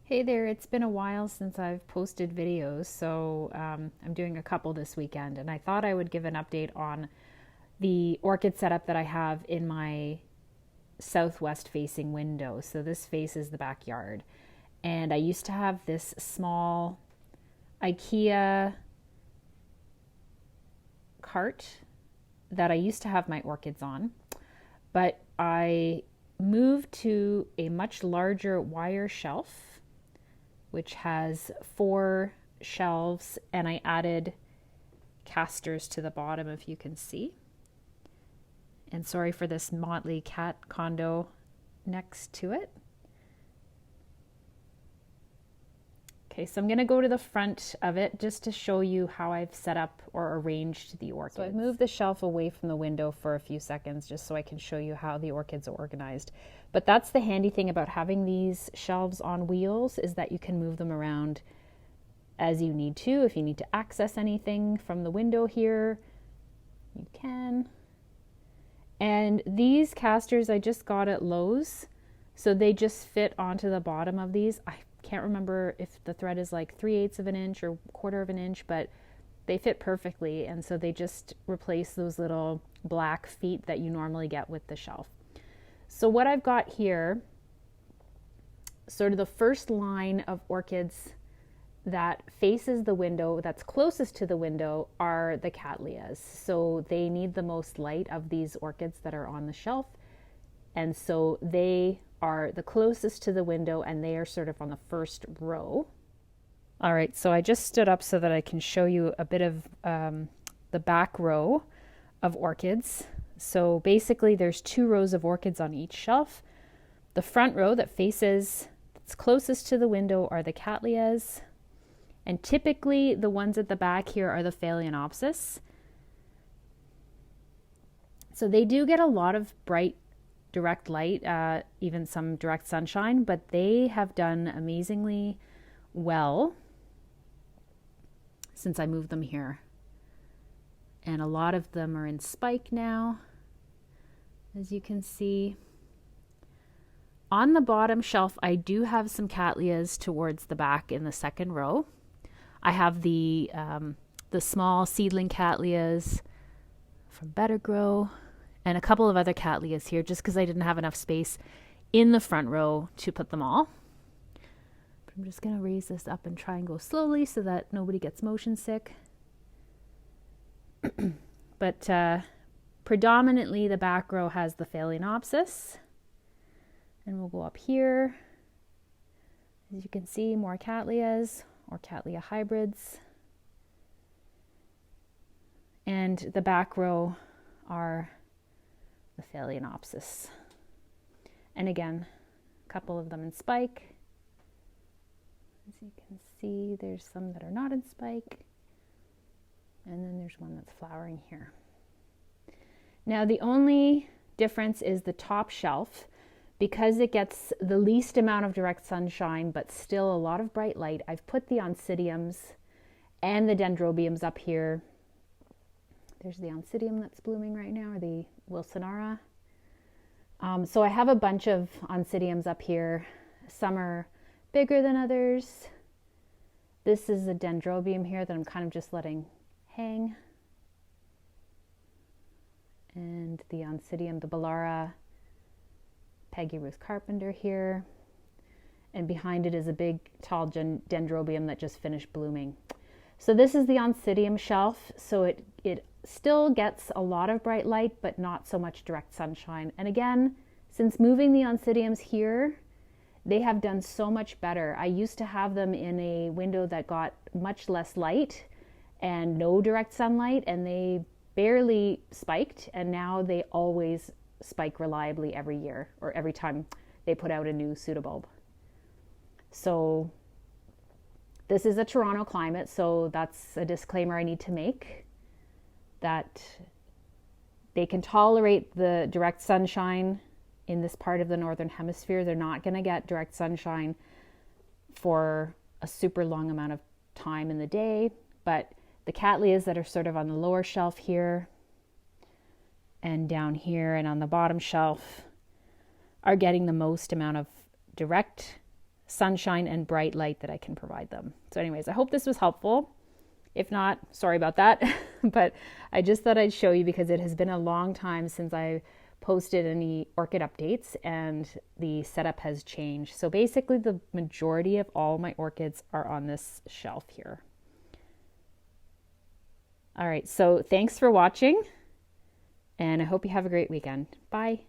Hey there, it's been a while since I've posted videos, so I'm doing a couple this weekend, and I thought I would give an update on the orchid setup that I have in my southwest facing window. So this faces the backyard, and I used to have this small IKEA cart that I used to have my orchids on, but I moved to a much larger wire shelf which has 4 shelves, and I added casters to the bottom, if you can see. And sorry for this motley cat condo next to it. Okay, so I'm going to go to the front of it just to show you how I've set up or arranged the orchids. So I've moved the shelf away from the window for a few seconds just so I can show you how the orchids are organized. But that's the handy thing about having these shelves on wheels, is that you can move them around as you need to. If you need to access anything from the window here, you can. And these casters I just got at Lowe's, so they just fit onto the bottom of these. I can't remember if the thread is like 3/8 of an inch or 1/4 of an inch, but they fit perfectly, and so they just replace those little black feet that you normally get with the shelf. So what I've got here, sort of the first line of orchids that faces the window, that's closest to the window, are the cattleyas. So they need the most light of these orchids that are on the shelf, and so they are the closest to the window, and they are sort of on the first row. All right, so I just stood up so that I can show you a bit of the back row of orchids. So basically there's 2 rows of orchids on each shelf. The front row that's closest to the window are the cattleyas, and typically the ones at the back here are the phalaenopsis. So they do get a lot of bright direct light, even some direct sunshine, but they have done amazingly well since I moved them here. And a lot of them are in spike now, as you can see. On the bottom shelf, I do have some cattleyas towards the back in the second row. I have the small seedling cattleyas from Better Grow, and a couple of other cattleyas here, just because I didn't have enough space in the front row to put them all. But I'm just going to raise this up and try and go slowly so that nobody gets motion sick. But predominantly the back row has the phalaenopsis. And we'll go up here. As you can see, more cattleyas or cattleya hybrids. And the back row are the phalaenopsis. And again, a couple of them in spike. As you can see, there's some that are not in spike. And then there's one that's flowering here. Now the only difference is the top shelf. Because it gets the least amount of direct sunshine, but still a lot of bright light, I've put the oncidiums and the dendrobiums up here. There's the oncidium that's blooming right now, or the wilsonara. So I have a bunch of oncidiums up here. Some are bigger than others. This is a dendrobium here that I'm kind of just letting hang. And the oncidium, the Bellara Peggy Ruth Carpenter here. And behind it is a big tall dendrobium that just finished blooming. So this is the oncidium shelf. So it still gets a lot of bright light, but not so much direct sunshine. And again, since moving the oncidiums here, they have done so much better. I used to have them in a window that got much less light and no direct sunlight, and they barely spiked, and now they always spike reliably every year, or every time they put out a new pseudobulb. So this is a Toronto climate, so that's a disclaimer I need to make, that they can tolerate the direct sunshine in this part of the northern hemisphere. They're not going to get direct sunshine for a super long amount of time in the day, but the cattleyas that are sort of on the lower shelf here and down here and on the bottom shelf are getting the most amount of direct sunshine and bright light that I can provide them. So anyways, I hope this was helpful. If not, sorry about that. But I just thought I'd show you because it has been a long time since I posted any orchid updates and the setup has changed. So basically the majority of all my orchids are on this shelf here. All right, so thanks for watching and I hope you have a great weekend. Bye.